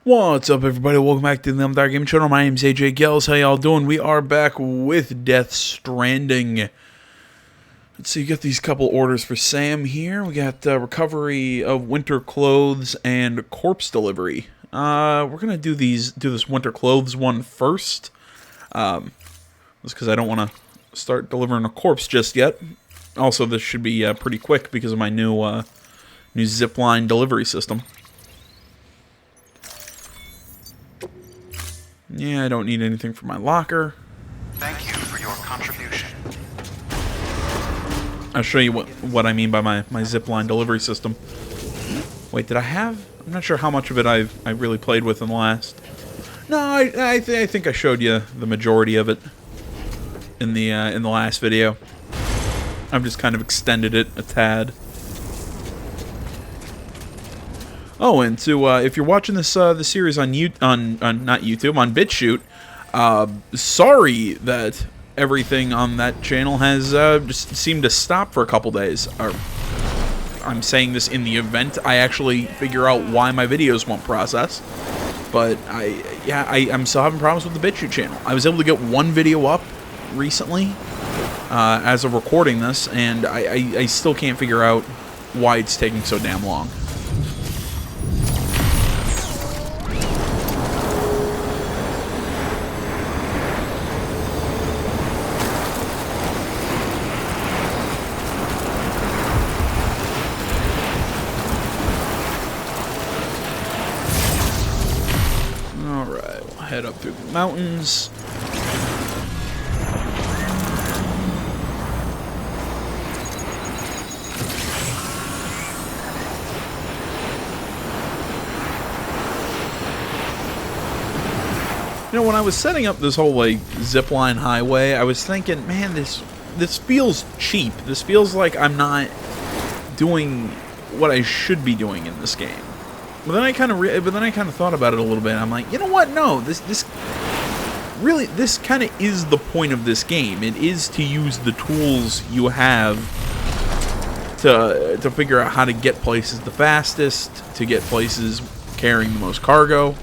What's up, everybody? Welcome back to the Dark Gaming Channel. My name's AJ Gels. How y'all doing? We are back with Death Stranding. Let's see, you got these couple orders for Sam here. We got recovery of winter clothes and corpse delivery. We're gonna do this winter clothes one first. Just because I don't want to start delivering a corpse just yet. Also, this should be pretty quick because of my new zipline delivery system. Yeah, I don't need anything for my locker. Thank you for your contribution. I'll show you what I mean by my zipline delivery system. Wait, did I have? I'm not sure how much of it I really played with in the last. No, I think I showed you the majority of it in the last video. I've just kind of extended it a tad. Oh, and to if you're watching this the series on not YouTube, on BitChute, sorry that everything on that channel has just seemed to stop for a couple days. I'm saying this in the event I actually figure out why my videos won't process. But I'm still having problems with the BitChute channel. I was able to get one video up recently as of recording this, and I still can't figure out why it's taking so damn long. Head up through the mountains. You know, when I was setting up this whole like zipline highway, I was thinking, man, this feels cheap. This feels like I'm not doing what I should be doing in this game. But then I kind of thought about it a little bit. I'm like, you know what? No, this kind of is the point of this game. It is to use the tools you have to figure out how to get places the fastest, to get places carrying the most cargo.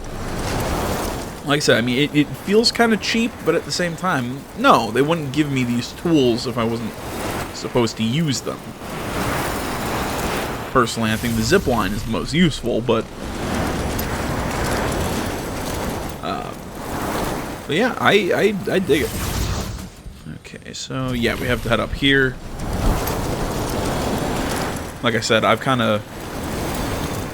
Like I said, I mean, it feels kind of cheap, but at the same time, no, they wouldn't give me these tools if I wasn't supposed to use them. Personally, I think the zipline is the most useful, but yeah, I dig it. Okay, so yeah, we have to head up here. Like I said, I've kind of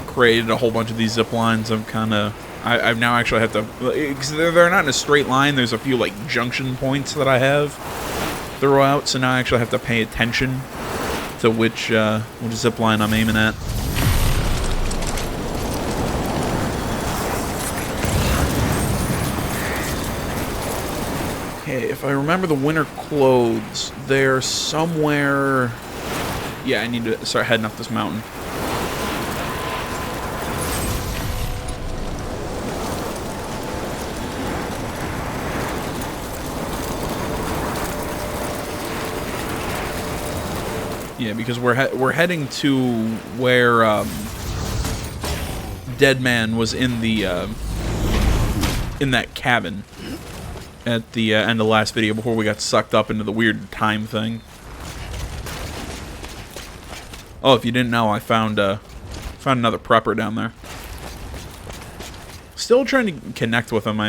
created a whole bunch of these zip lines. I've now actually have to, because they're not in a straight line. There's a few like junction points that I have throughout, so now I actually have to pay attention to which zip line I'm aiming at. Okay, if I remember the winter clothes, they're somewhere. Yeah, I need to start heading up this mountain. Yeah, because we're heading to where Dead Man was in that cabin at the end of the last video before we got sucked up into the weird time thing. Oh, if you didn't know, I found another prepper down there. Still trying to connect with him.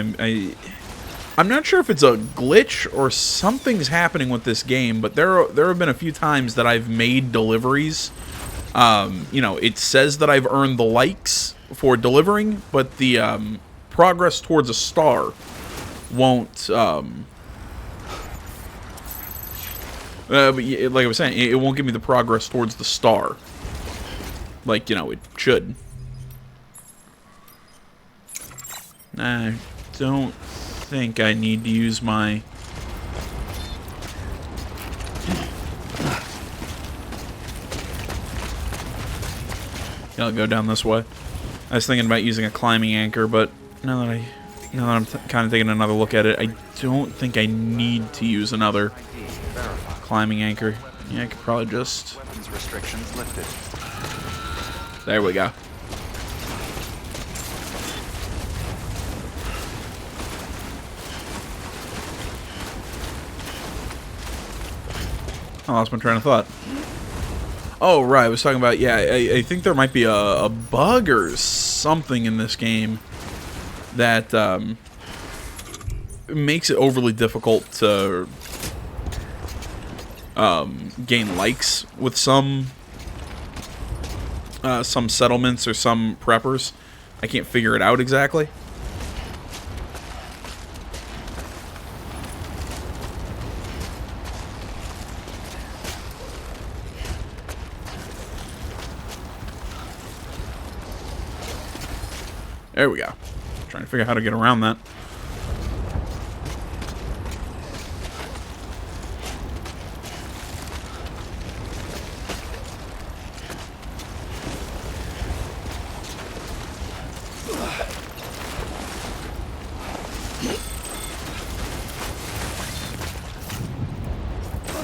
I'm not sure if it's a glitch or something's happening with this game, but there have been a few times that I've made deliveries. You know, it says that I've earned the likes for delivering, but the progress towards a star won't. But like I was saying, it won't give me the progress towards the star, like, you know, it should. I don't think I need to use my I'll go down this way. I was thinking about using a climbing anchor, but now that I'm kind of taking another look at it, I don't think I need to use another climbing anchor. Yeah, I could probably just... Weapons restrictions lifted. There we go. I lost my train of thought. Oh, right, I was talking about, yeah, I think there might be a bug or something in this game that makes it overly difficult to gain likes with some settlements or some preppers. I can't figure it out exactly. There we go. Trying to figure out how to get around that.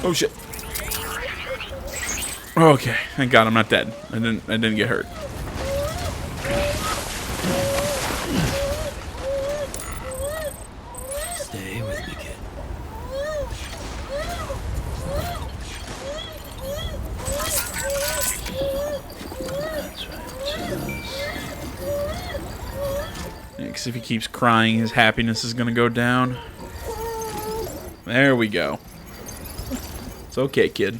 Oh shit. Okay, thank God I'm not dead. I didn't get hurt. Stay with me, kid. That's right. Because if he keeps crying, his happiness is gonna go down. There we go. It's okay, kid.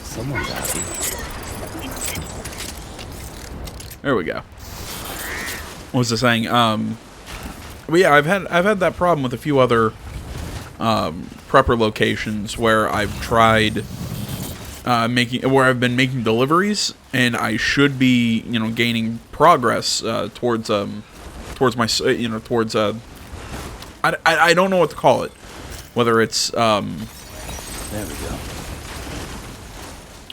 Someone's happy. There we go. What was I saying? But yeah, I've had that problem with a few other prepper locations where I've tried where I've been making deliveries, and I should be, you know, gaining progress towards my, you know, towards I don't know what to call it, whether it's There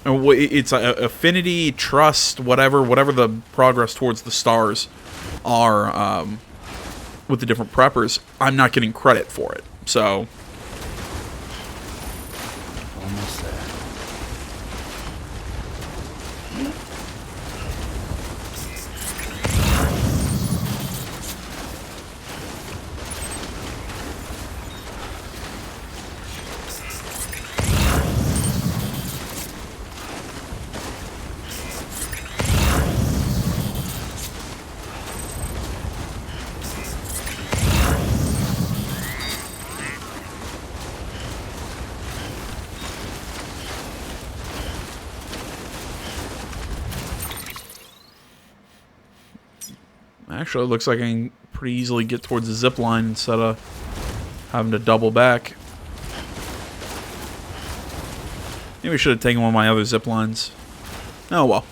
we go. it's affinity, trust, whatever the progress towards the stars are with the different preppers. I'm not getting credit for it, so Almost there. actually it looks like I can pretty easily get towards the zip line instead of having to double back. Maybe I should have taken one of my other zip lines. Oh well.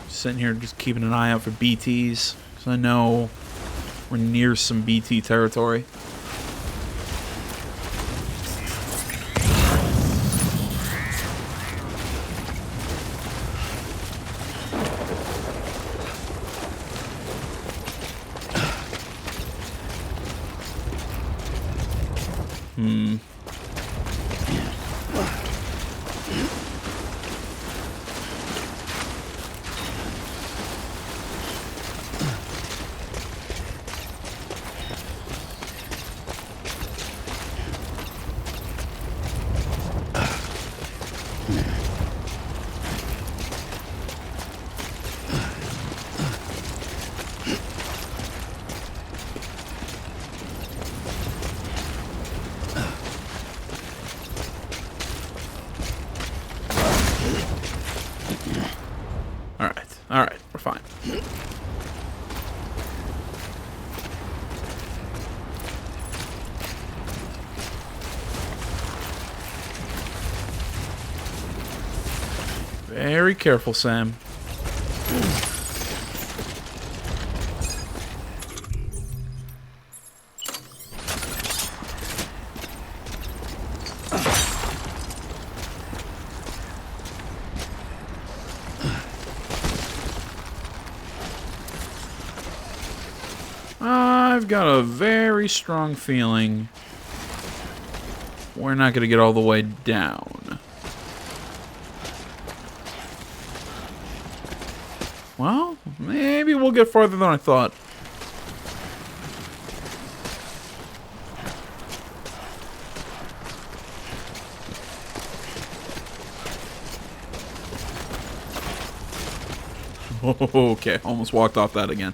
Sitting here just keeping an eye out for BTs, because I know we're near some BT territory. Alright, we're fine. Very careful, Sam. I've got a very strong feeling we're not going to get all the way down. Well, maybe we'll get farther than I thought. Okay, almost walked off that again.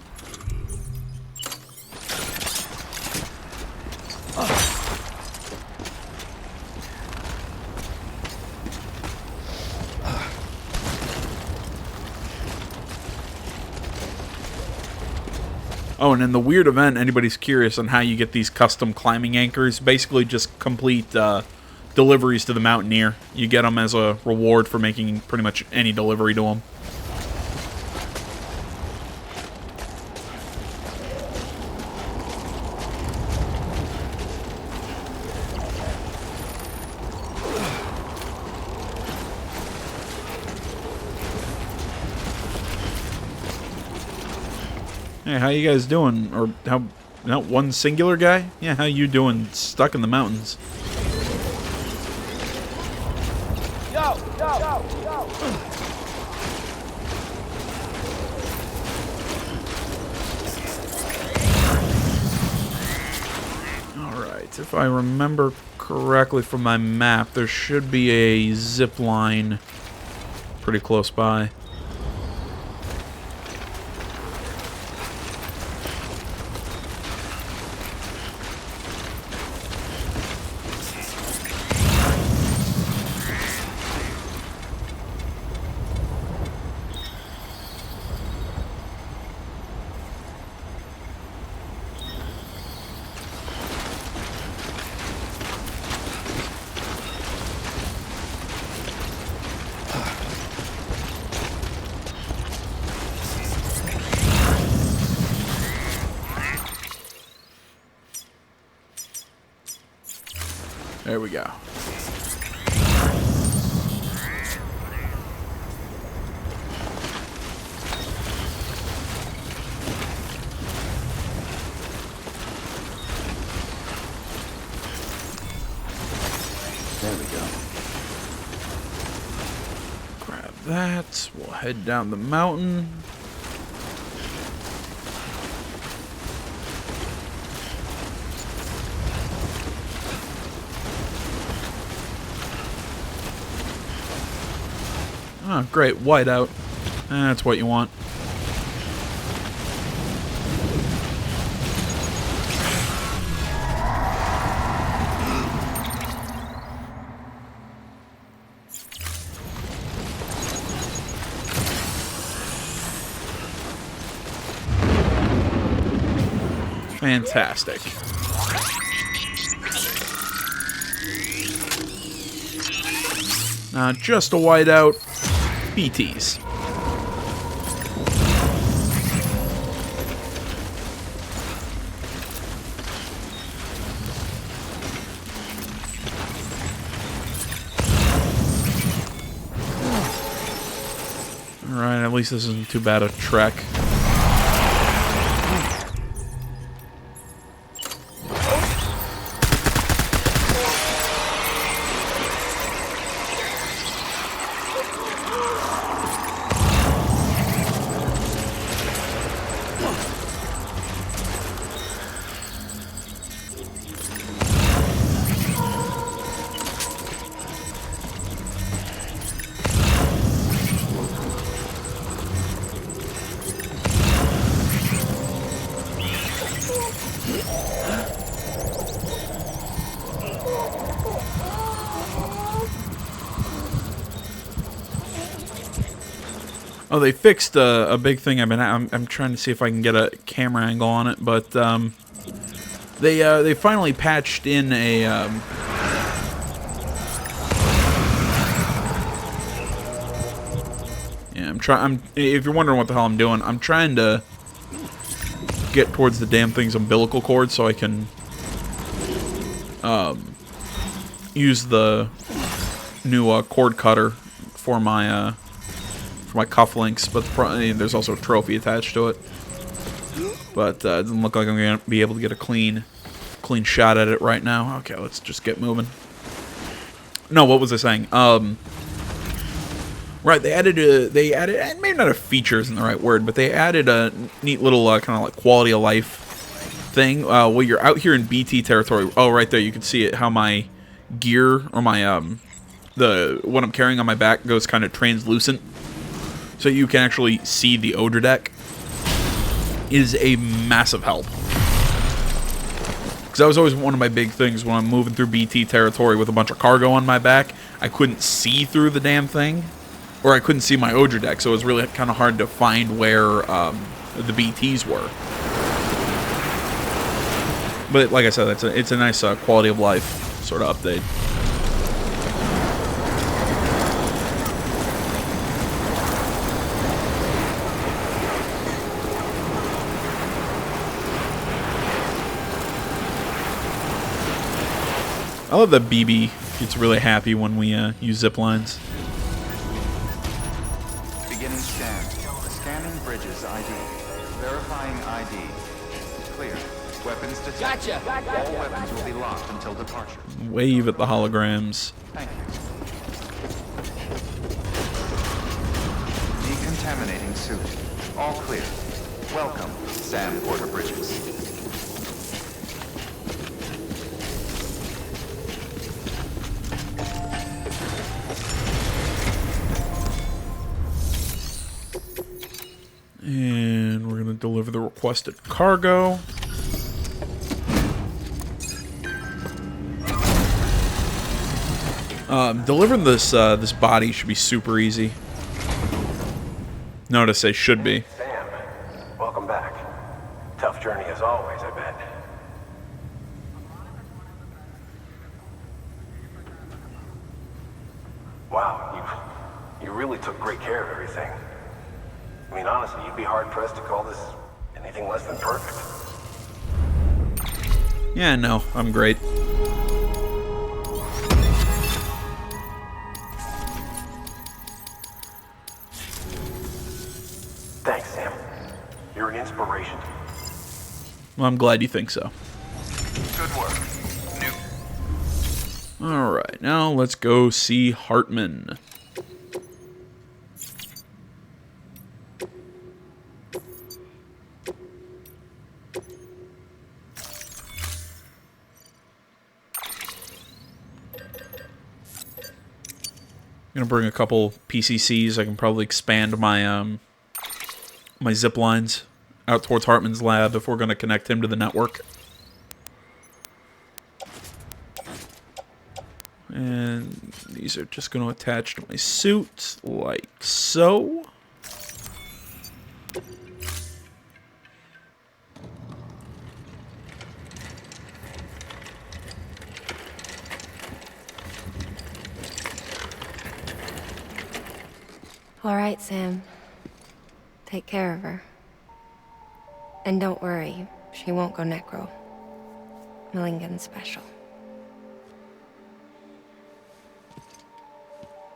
Oh, and in the weird event, anybody's curious on how you get these custom climbing anchors, basically just complete deliveries to the Mountaineer. You get them as a reward for making pretty much any delivery to him. Hey, how you guys doing? Or how... No, one singular guy? Yeah, how you doing stuck in the mountains? Yo! Alright, if I remember correctly from my map, there should be a zip line pretty close by. There we go. There we go. Grab that. We'll head down the mountain. Oh, great. Whiteout. That's what you want. Fantastic. Now, just a whiteout. BTs. Alright, at least this isn't too bad a trek. Oh, they fixed a big thing. I'm trying to see if I can get a camera angle on it, but they finally patched in a yeah. If you're wondering what the hell I'm doing, I'm trying to get towards the damn thing's umbilical cord so I can use the new cord cutter for my cufflinks, but there's also a trophy attached to it. But it doesn't look like I'm gonna be able to get a clean shot at it right now. Okay, let's just get moving. No, what was I saying? Right, they added, and maybe not a feature isn't the right word, but they added a neat little kind of like quality of life thing. While you're out here in BT territory, oh, right there, you can see it, how my gear, or my, what I'm carrying on my back goes kind of translucent. So you can actually see the odor deck. Is a massive help. Because that was always one of my big things when I'm moving through BT territory with a bunch of cargo on my back. I couldn't see through the damn thing. Or I couldn't see my odor deck, so it was really kind of hard to find where the BTs were. But like I said, it's a nice quality of life sort of update. I love that BB gets really happy when we use zip lines. Beginning scan. Scanning bridges ID. Verifying ID. Clear. Weapons detected. Gotcha. All weapons will be locked until departure. Wave at the holograms. Thank you. Decontaminating suit. All clear. Welcome, Sam Porter Bridges. And we're going to deliver the requested cargo. Delivering this body should be super easy. Notice they should be. Sam, welcome back. Tough journey as always, I bet. Wow, you really took great care of everything. I mean, honestly, you'd be hard-pressed to call this anything less than perfect. Yeah, no, I'm great. Thanks, Sam. You're an inspiration. Well, I'm glad you think so. Good work. New. Alright, now let's go see Heartman. I'm gonna bring a couple PCCs. I can probably expand my my zip lines out towards Heartman's lab if we're gonna connect him to the network. And these are just gonna attach to my suit like so. All right, Sam. Take care of her. And don't worry, she won't go necro. Milligan's special.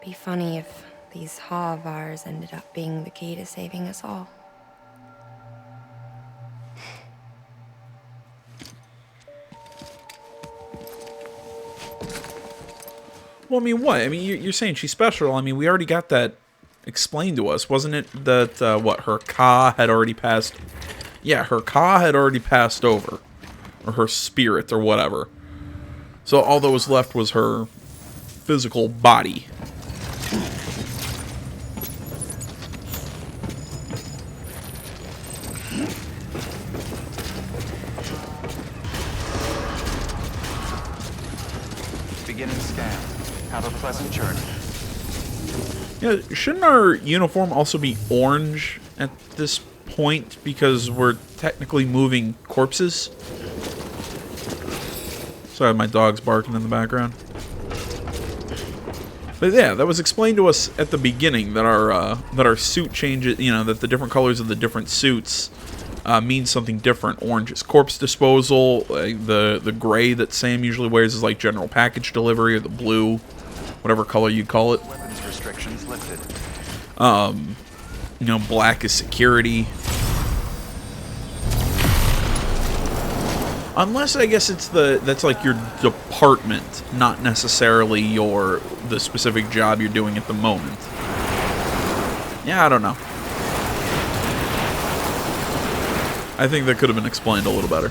Be funny if these Ha of ours ended up being the key to saving us all. Well, I mean, what? I mean, you're saying she's special. I mean, we already got that explained to us. Wasn't it that, what, her Ka had already passed? Yeah, her Ka had already passed over. Or her spirit, or whatever. So all that was left was her physical body. Beginning scan. Have a pleasant journey. Yeah, shouldn't our uniform also be orange at this point because we're technically moving corpses? Sorry, my dog's barking in the background. But yeah, that was explained to us at the beginning that our suit changes. You know, that the different colors of the different suits means something different. Orange is corpse disposal. The gray that Sam usually wears is like general package delivery, or the blue, whatever color you call it. Weapons restrictions lifted. You know, black is security. Unless I guess that's like your department, not necessarily the specific job you're doing at the moment. Yeah, I don't know. I think that could have been explained a little better.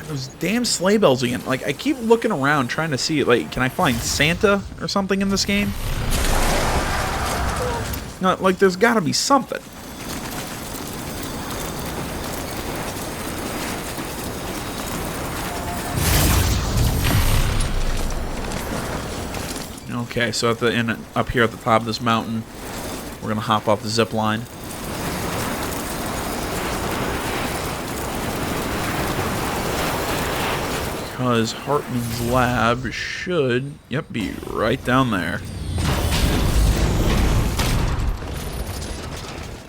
Those damn sleigh bells again. Like, I keep looking around trying to see, like, can I find Santa or something in this game? No, like, there's gotta be something. Okay, so up here at the top of this mountain, we're gonna hop off the zip line. Because Heartman's lab should, yep, be right down there.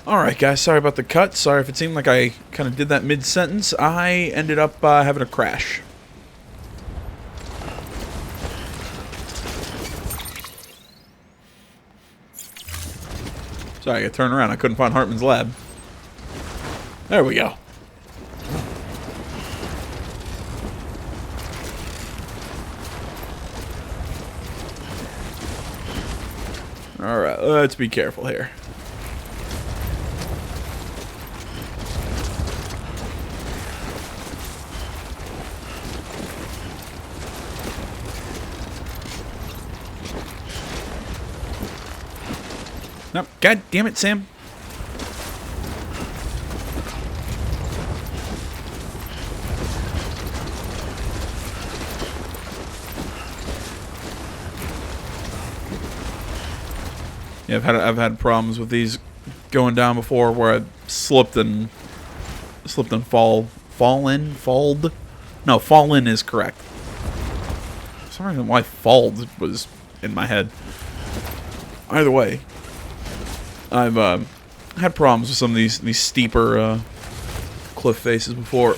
Alright guys, sorry about the cut. Sorry if it seemed like I kind of did that mid-sentence. I ended up having a crash. Sorry, I got to turn around. I couldn't find Heartman's lab. There we go. Alright, let's be careful here. Nope. God damn it, Sam. Yeah, I've had problems with these going down before where I slipped and fall in is correct. For some reason why falled was in my head. Either way, I've had problems with some of these steeper cliff faces before.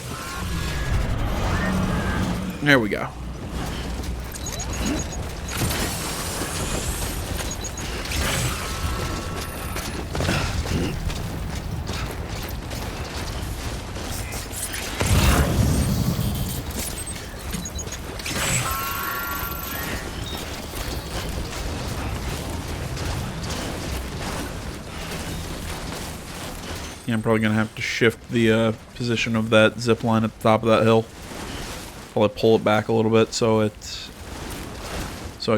There we go. Yeah, I'm probably going to have to shift the position of that zip line at the top of that hill. Probably pull it back a little bit so I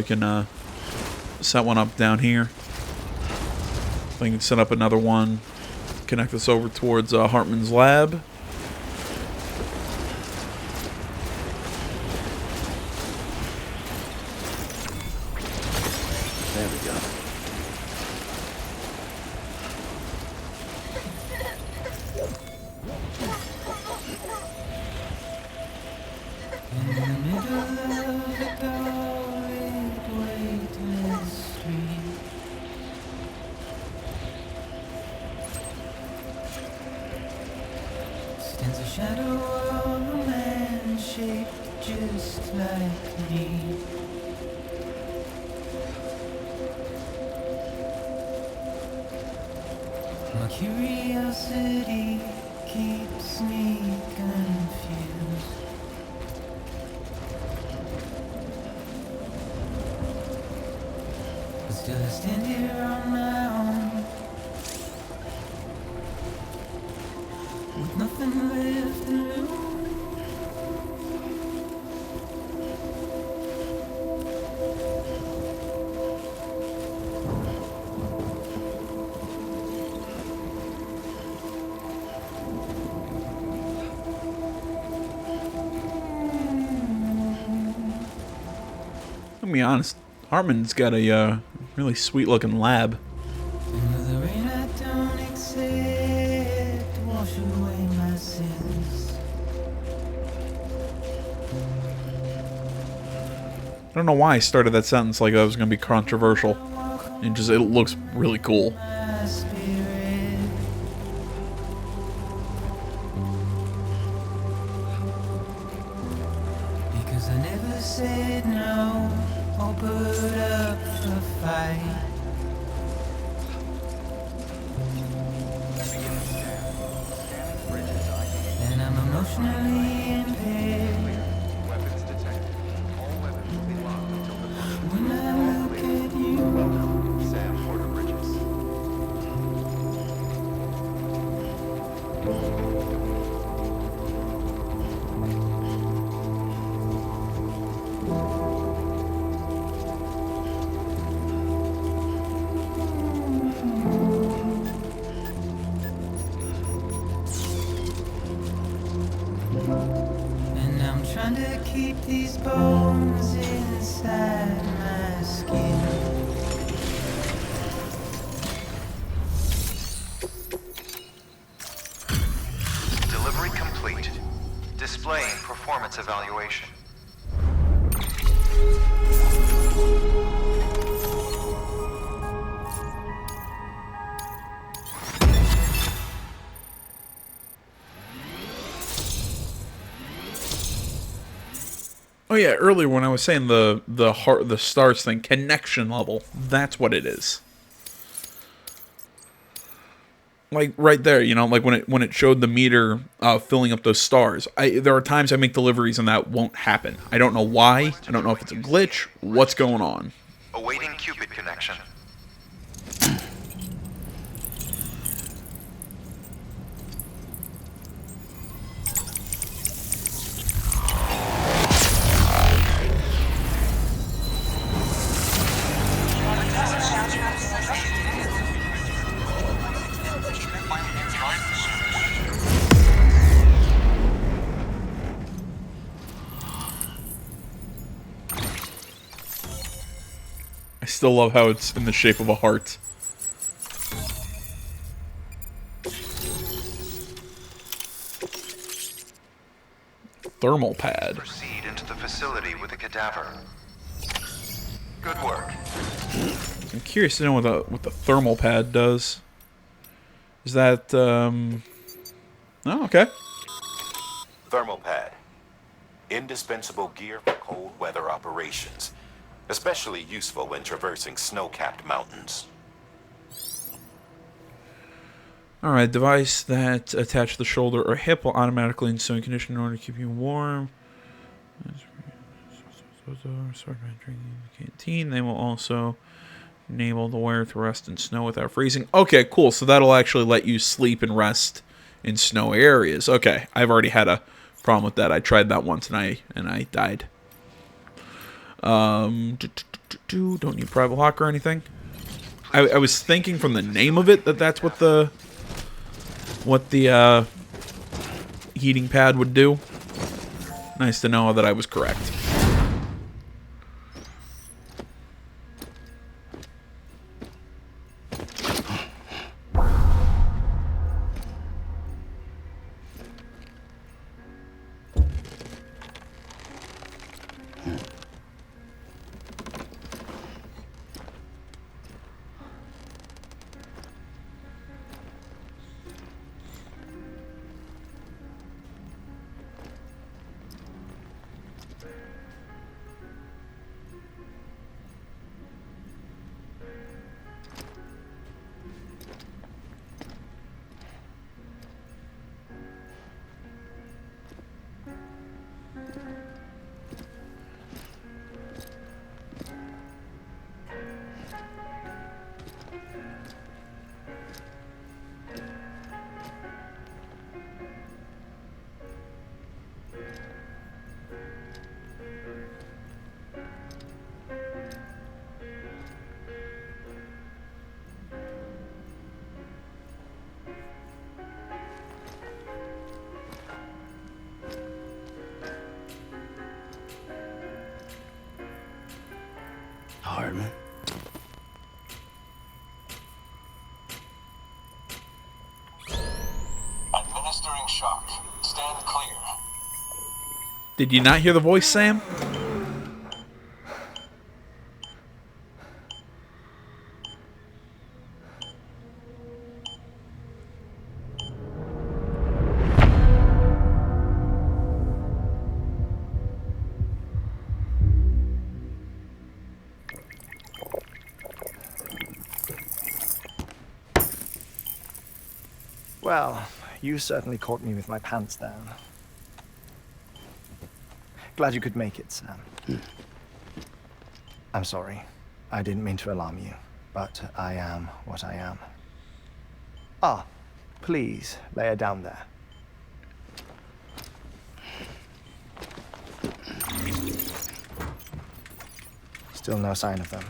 can set one up down here. I can set up another one, connect this over towards Heartman's lab. There we go. Stands a shadow of a man shaped just like me. My curiosity keeps me confused. But still I stand here on my own, with nothing left to lose. gonna be honest, Heartman's got a really sweet-looking lab. And with the rain I don't accept, wash away my sins. I don't know why I started that sentence like that was gonna be controversial. It looks really cool. My spirit. Because I never said no or put up a fight. And I'm emotionally impaired. Weapons detected. All weapons will be locked until the When I look at you, Welcome, Sam Porter Bridges. and I'm trying to keep these bones inside my skin. Delivery complete. Displaying performance evaluation. Oh yeah, earlier when I was saying the stars thing, connection level, that's what it is. Like right there, you know, like when it showed the meter filling up those stars. There are times I make deliveries and that won't happen. I don't know why. I don't know if it's a glitch. What's going on? Awaiting Cupid connection. I still love how it's in the shape of a heart. Thermal pad. Proceed into the facility with a cadaver. Good work. I'm curious to know what the thermal pad does. Is that Oh, okay. Thermal pad. Indispensable gear for cold weather operations. Especially useful when traversing snow-capped mountains. Alright, device that attached to the shoulder or hip will automatically install a condition in order to keep you warm. Drinking in the canteen. They will also enable the wearer to rest in snow without freezing. Okay, cool. So that'll actually let you sleep and rest in snowy areas. Okay, I've already had a problem with that. I tried that once and I died. Don't need private lock or anything. I was thinking from the name of it that's what the heating pad would do. Nice to know that I was correct. shock. Stand clear. Did you not hear the voice, Sam? Well, you certainly caught me with my pants down. Glad you could make it, Sam. I'm sorry. I didn't mean to alarm you, but I am what I am. Ah, please lay her down there. Still no sign of them.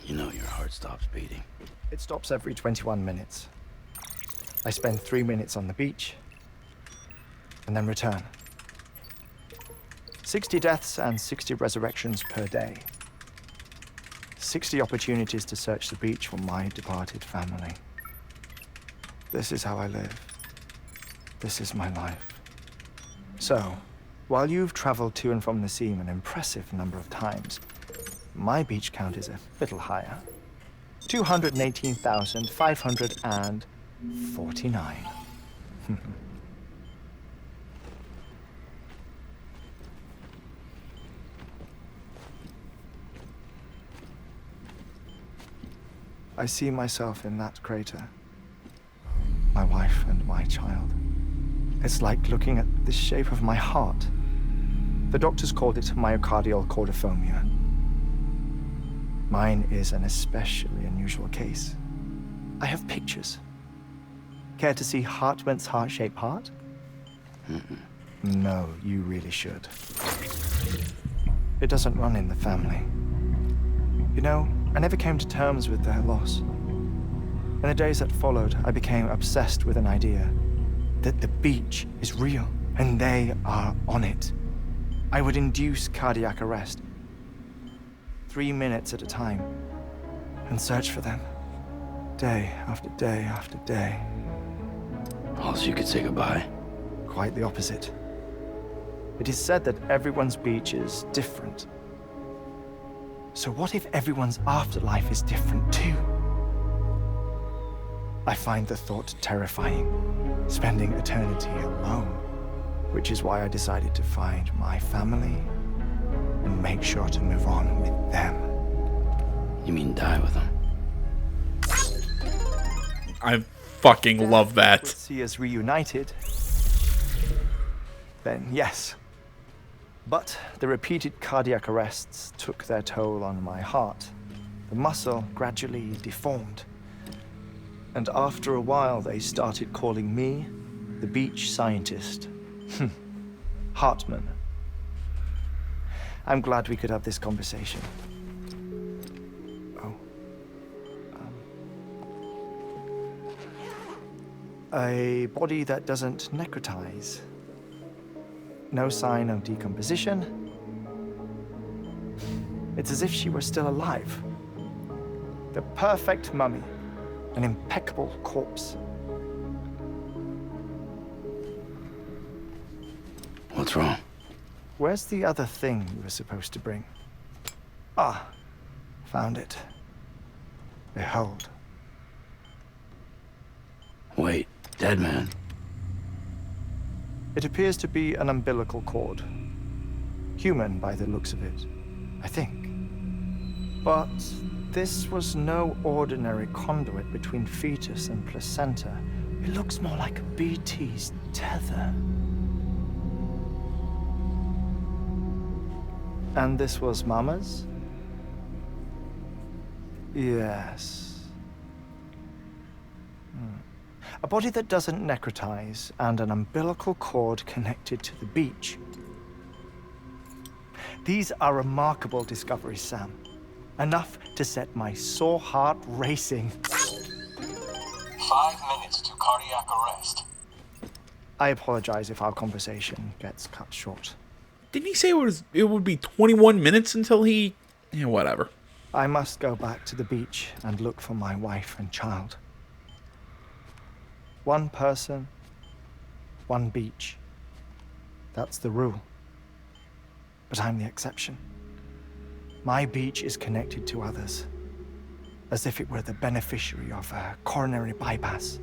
You know your heart stops beating. It stops every 21 minutes. I spend 3 minutes on the beach, and then return. 60 deaths and 60 resurrections per day. 60 opportunities to search the beach for my departed family. This is how I live. This is my life. So, while you've traveled to and from the scene an impressive number of times, my beach count is a little higher. 218,549. I see myself in that crater. My wife and my child. It's like looking at the shape of my heart. The doctors called it myocardial cordiformia. Mine is an especially unusual case. I have pictures. Care to see Heartman's heart-shaped heart? No, you really should. It doesn't run in the family. You know, I never came to terms with their loss. In the days that followed, I became obsessed with an idea that the beach is real and they are on it. I would induce cardiac arrest, 3 minutes at a time, and search for them, day after day after day. Also, you could say goodbye. Quite the opposite. It is said that everyone's beach is different. So what if everyone's afterlife is different too? I find the thought terrifying, spending eternity alone, which is why I decided to find my family and make sure to move on with them. You mean die with them? I fucking love that. Would see us reunited, then yes. But the repeated cardiac arrests took their toll on my heart. The muscle gradually deformed. And after a while, they started calling me the beach scientist. Heartman. I'm glad we could have this conversation. Oh. A body that doesn't necrotize. No sign of decomposition. It's as if she were still alive. The perfect mummy. An impeccable corpse. What's wrong? Where's the other thing you were supposed to bring? Ah, found it. Behold. Wait, dead man. It appears to be an umbilical cord. Human by the looks of it, I think. But this was no ordinary conduit between fetus and placenta. It looks more like a BT's tether. And this was Mama's? Yes. A body that doesn't necrotize and an umbilical cord connected to the beach. These are remarkable discoveries, Sam. Enough to set my sore heart racing. 5 minutes to cardiac arrest. I apologize if our conversation gets cut short. Didn't he say it would be 21 minutes until he... Yeah, whatever. I must go back to the beach and look for my wife and child. One person, one beach. That's the rule. But I'm the exception. My beach is connected to others, as if it were the beneficiary of a coronary bypass.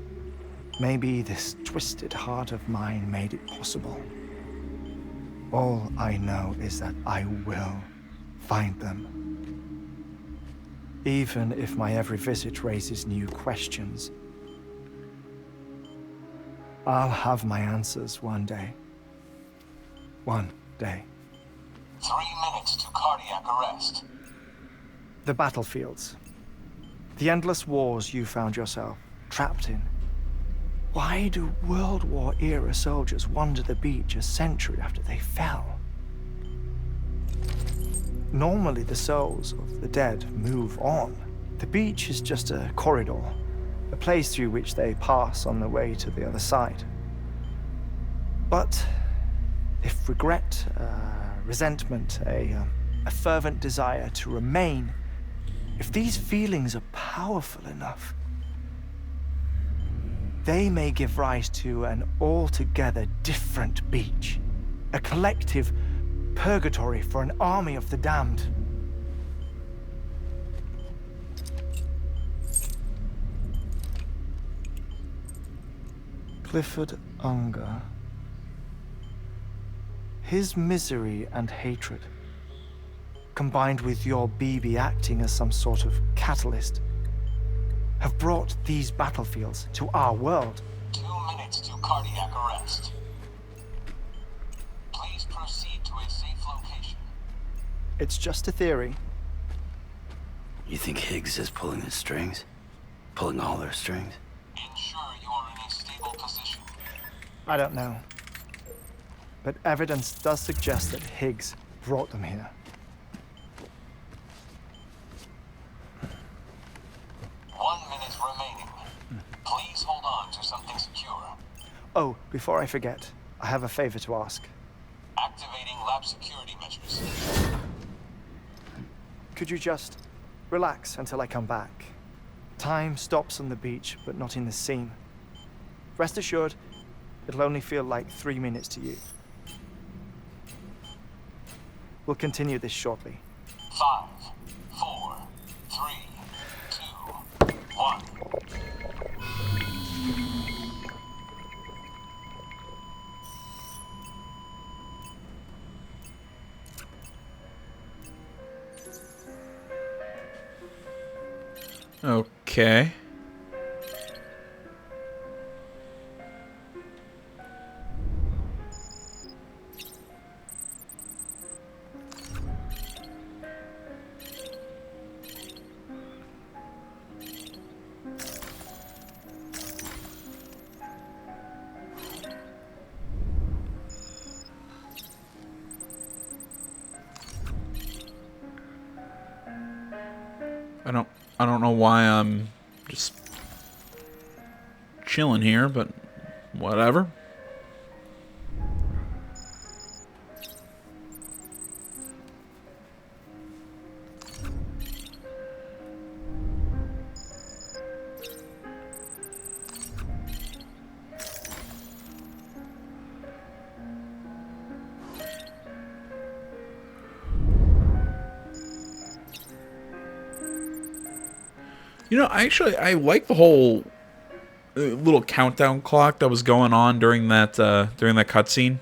Maybe this twisted heart of mine made it possible. All I know is that I will find them. Even if my every visit raises new questions, I'll have my answers one day. One day. 3 minutes to cardiac arrest. The battlefields. The endless wars you found yourself trapped in. Why do World War era soldiers wander the beach a century after they fell? Normally the souls of the dead move on. The beach is just a corridor, a place through which they pass on the way to the other side. But if regret, resentment, a fervent desire to remain, if these feelings are powerful enough, they may give rise to an altogether different beach, a collective purgatory for an army of the damned. Clifford Unger. His misery and hatred, combined with your BB acting as some sort of catalyst, have brought these battlefields to our world. 2 minutes to cardiac arrest. Please proceed to a safe location. It's just a theory. You think Higgs is pulling his strings? Pulling all their strings? Ensure you are in a stable position. I don't know. But evidence does suggest that Higgs brought them here. 1 minute remaining. Please hold on to something secure. Oh, before I forget, I have a favor to ask. Activating lab security measures. Could you just relax until I come back? Time stops on the beach, but not in the scene. Rest assured, it'll only feel like 3 minutes to you. We'll continue this shortly. 5, 4, 3, 2, 1. Okay. I don't know why I'm just chilling here, but whatever. You know, I like the whole little countdown clock that was going on during that cutscene.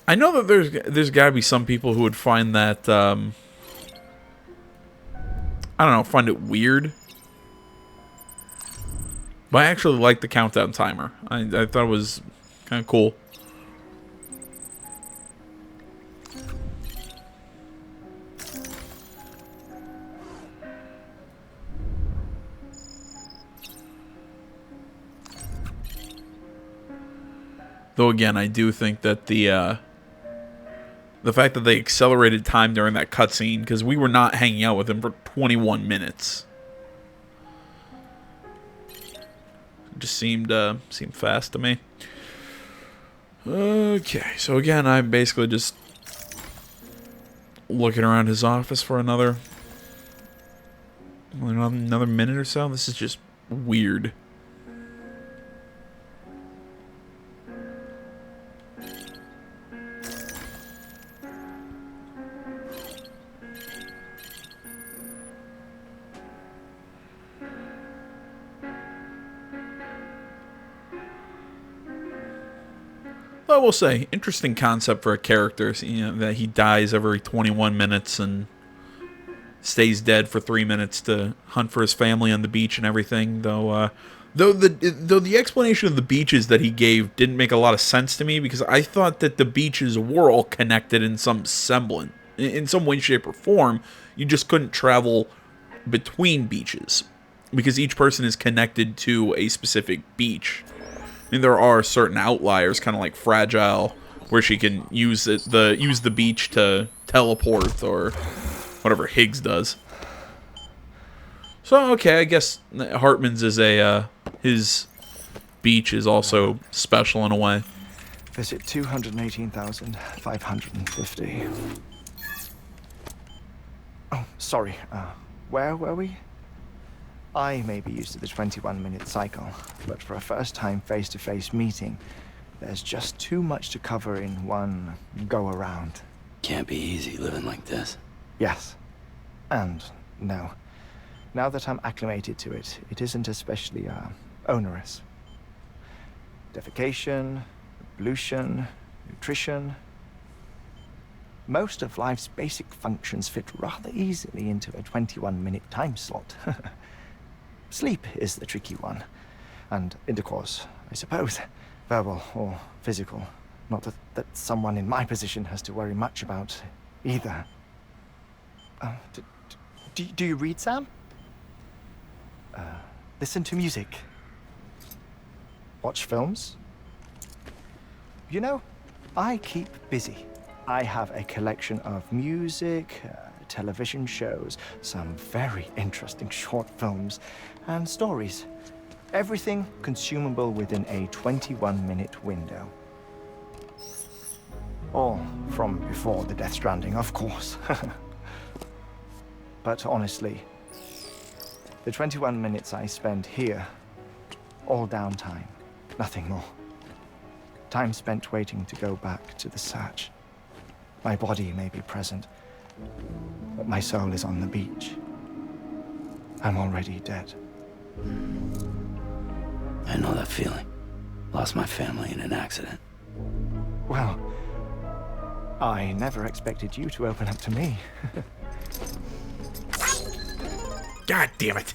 I know that there's got to be some people who would find that I don't know, find it weird. But I actually like the countdown timer. I thought it was kind of cool. Though again, I do think that the fact that they accelerated time during that cutscene, because we were not hanging out with him for 21 minutes, it just seemed fast to me. Okay, so again, I'm basically just looking around his office for another minute or so. This is just weird. I will say, interesting concept for a character, that he dies every 21 minutes and stays dead for 3 minutes to hunt for his family on the beach and everything. Though the explanation of the beaches that he gave didn't make a lot of sense to me, because I thought that the beaches were all connected in some semblance, in some way, shape, or form. You just couldn't travel between beaches because each person is connected to a specific beach. I mean, there are certain outliers, kind of like Fragile, where she can use the beach to teleport, or whatever Higgs does. So okay, I guess Heartman's is his beach is also special in a way. Visit 218,550. Oh, sorry. Where were we? I may be used to the 21-minute cycle, but for a first-time face-to-face meeting, there's just too much to cover in one go-around. Can't be easy living like this. Yes. And no. Now that I'm acclimated to it, it isn't especially onerous. Defecation, pollution, nutrition. Most of life's basic functions fit rather easily into a 21-minute time slot. Sleep is the tricky one. And intercourse, I suppose. Verbal or physical. Not that someone in my position has to worry much about either. Do you read, Sam? Listen to music. Watch films. You know, I keep busy. I have a collection of music, television shows, some very interesting short films, and stories. Everything consumable within a 21-minute window. All from before the Stranding, of course. But honestly, the 21 minutes I spend here, all downtime, nothing more. Time spent waiting to go back to the search. My body may be present, but my soul is on the beach. I'm already dead. I know that feeling. Lost my family in an accident. Well, I never expected you to open up to me. God damn it.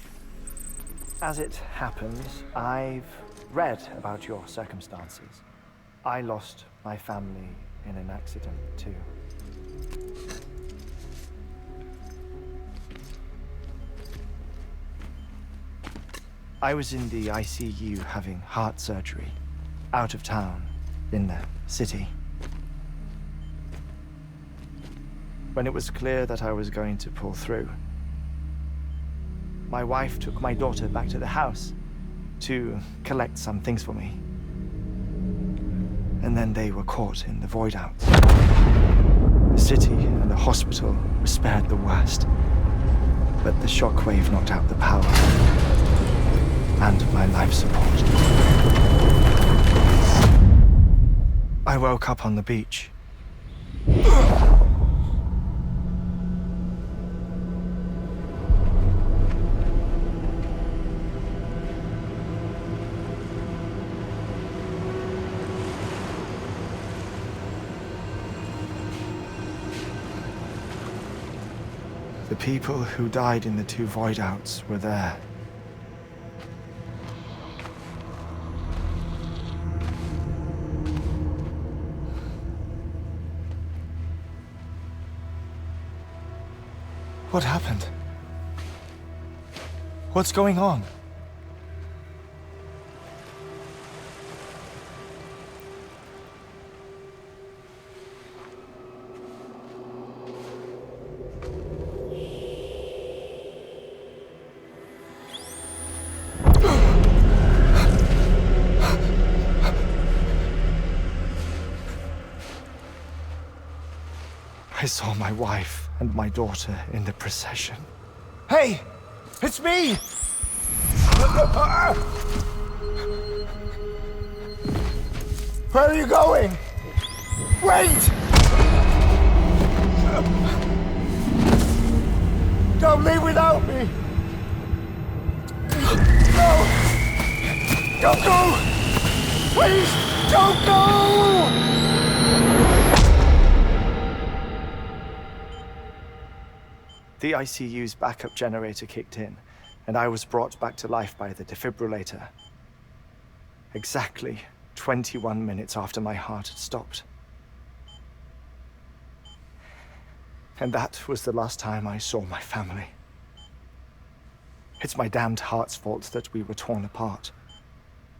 As it happens, I've read about your circumstances. I lost my family in an accident, too. I was in the ICU having heart surgery, out of town, in the city. When it was clear that I was going to pull through, my wife took my daughter back to the house to collect some things for me. And then they were caught in the void out. The city and the hospital were spared the worst, but the shockwave knocked out the power and my life support. I woke up on the beach. The people who died in the two void outs were there. What happened? What's going on? I saw my wife and my daughter in the procession. Hey! It's me! Where are you going? Wait! Don't leave without me! No! Don't go! Please! Don't go! The ICU's backup generator kicked in, and I was brought back to life by the defibrillator. Exactly 21 minutes after my heart had stopped. And that was the last time I saw my family. It's my damned heart's fault that we were torn apart.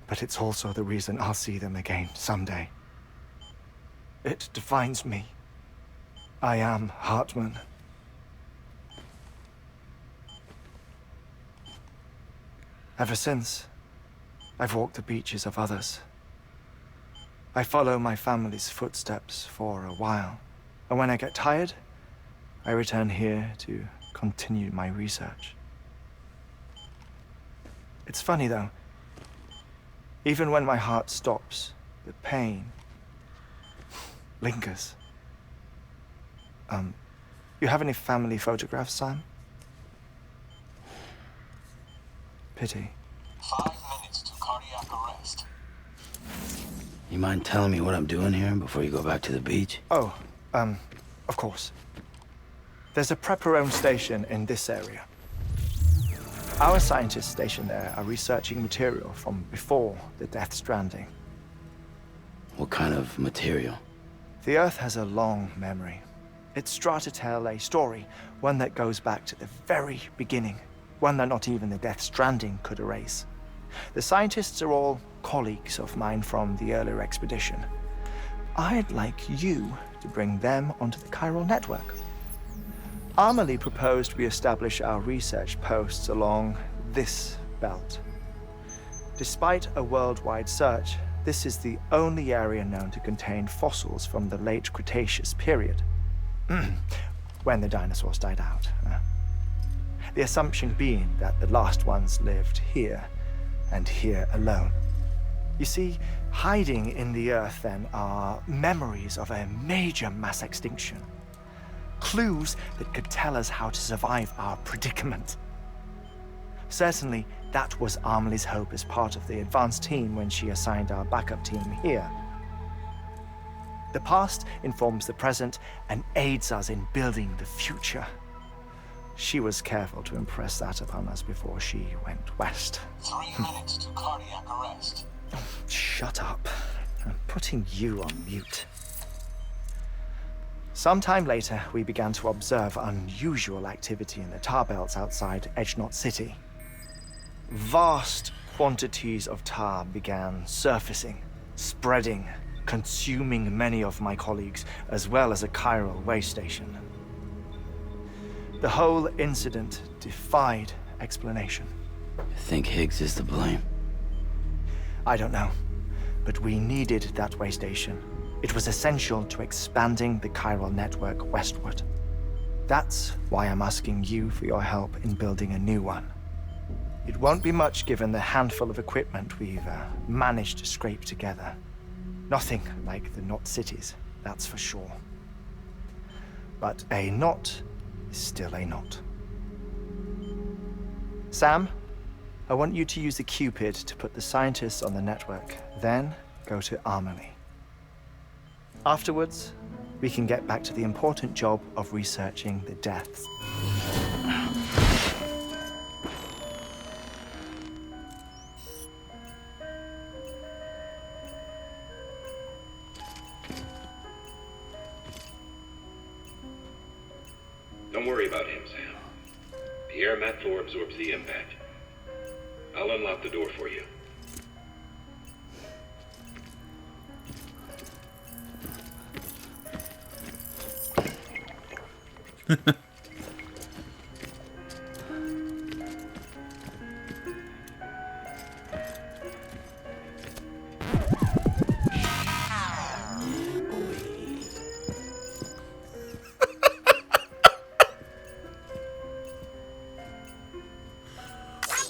But it's also the reason I'll see them again someday. It defines me. I am Heartman. Ever since, I've walked the beaches of others. I follow my family's footsteps for a while, and when I get tired, I return here to continue my research. It's funny though, even when my heart stops, the pain lingers. You have any family photographs, Sam? Pity. 5 minutes to cardiac arrest. You mind telling me what I'm doing here before you go back to the beach? Oh, of course. There's a prep-your-own station in this area. Our scientists stationed there are researching material from before the Death Stranding. What kind of material? The Earth has a long memory. It's trying to tell a story, one that goes back to the very beginning, one that not even the Death Stranding could erase. The scientists are all colleagues of mine from the earlier expedition. I'd like you to bring them onto the chiral network. Amelie proposed we establish our research posts along this belt. Despite a worldwide search, this is the only area known to contain fossils from the late Cretaceous period, when the dinosaurs died out. The assumption being that the last ones lived here, and here alone. You see, hiding in the Earth then are memories of a major mass extinction. Clues that could tell us how to survive our predicament. Certainly, that was Amelie's hope as part of the advanced team when she assigned our backup team here. The past informs the present and aids us in building the future. She was careful to impress that upon us before she went west. 3 minutes to cardiac arrest. Shut up. I'm putting you on mute. Sometime later, we began to observe unusual activity in the tar belts outside Edgenot City. Vast quantities of tar began surfacing, spreading, consuming many of my colleagues, as well as a chiral way station. The whole incident defied explanation. You think Higgs is to blame? I don't know, but we needed that way station. It was essential to expanding the chiral network westward. That's why I'm asking you for your help in building a new one. It won't be much given the handful of equipment we've managed to scrape together. Nothing like the knot cities, that's for sure. But a knot is still a knot. Sam, I want you to use the Cupid to put the scientists on the network, then go to Amelie. Afterwards, we can get back to the important job of researching the deaths. Don't worry about him, Sam. The air mat floor absorbs the impact. I'll unlock the door for you.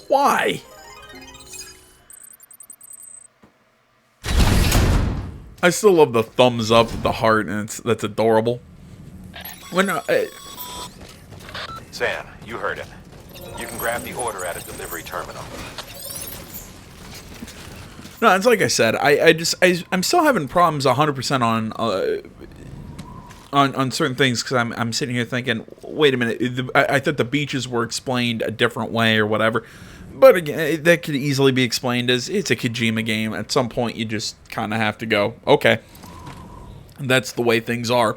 Why? I still love the thumbs up with the heart, and that's adorable. When Sam, you heard it. You can grab the order at a delivery terminal. No, it's like I said. I'm still having problems 100% on certain things because I'm sitting here thinking, wait a minute, I thought the beaches were explained a different way or whatever. But again, that could easily be explained as it's a Kojima game. At some point, you just kind of have to go, okay, that's the way things are.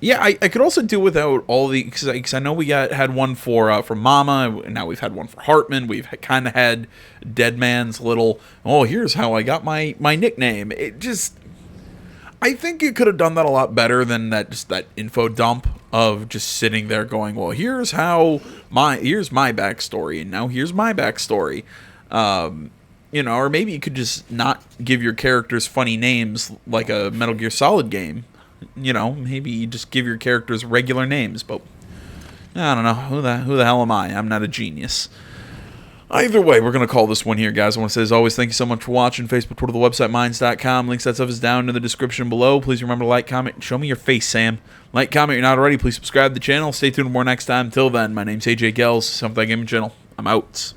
Yeah, I could also do without all the, because I know we had one for Mama, and now we've had one for Heartman. We've kind of had Deadman's little, oh, here's how I got my nickname. It just, I think you could have done that a lot better than that info dump of just sitting there going, well, here's my backstory, and now here's my backstory. You know, or maybe you could just not give your characters funny names like a Metal Gear Solid game. You know, maybe you just give your characters regular names, but I don't know. Who the hell am I? I'm not a genius. Either way, we're going to call this one here, guys. I want to say, as always, thank you so much for watching. Facebook, Twitter, the website, minds.com. Links, that stuff is down in the description below. Please remember to like, comment, show me your face, Sam. Like, comment, you're not already. Please subscribe to the channel. Stay tuned for more next time. Till then, my name's AJ Gels, Something Gaming Channel. I'm out.